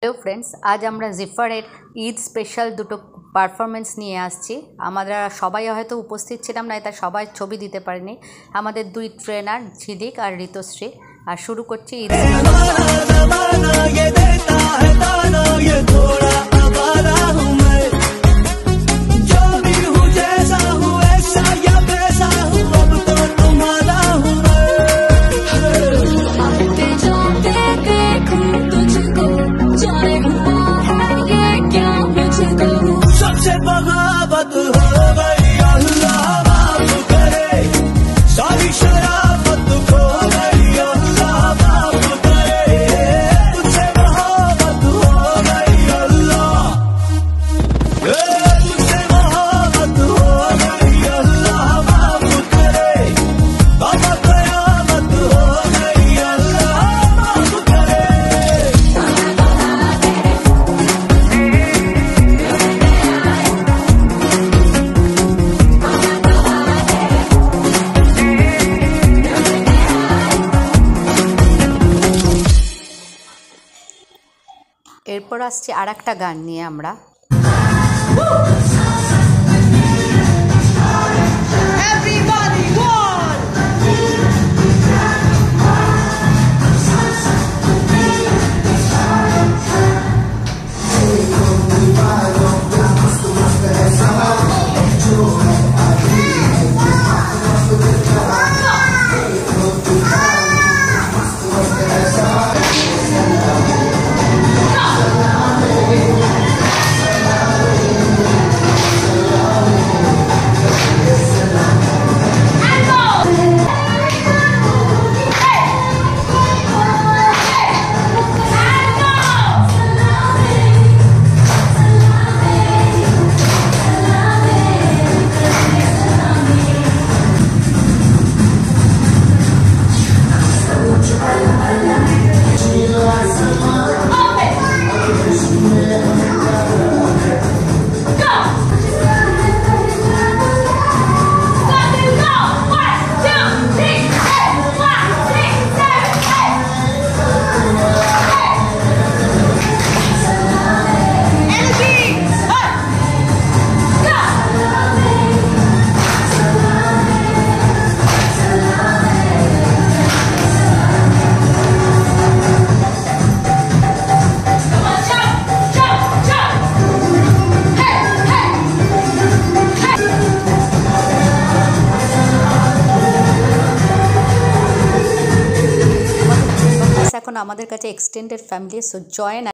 Hello friends, आज আমরা জিফারের Eid special দুটো পারফরমেন্স নিয়ে আসছি। আমরা সবাই হয়তো উপস্থিত ছিলাম না, তাই সবাই ছবি দিতে পারিনি। আমাদের দুই ট্রেনার ঝিদিক আর ঋতুশ্রী। আর শুরু করছি ঈদ এরপর আসছে আর একটা গান নিয়ে আমরা। এখন আমাদের কাছে এক্সটেন্ডেড ফ্যামিলি, সো জয়েন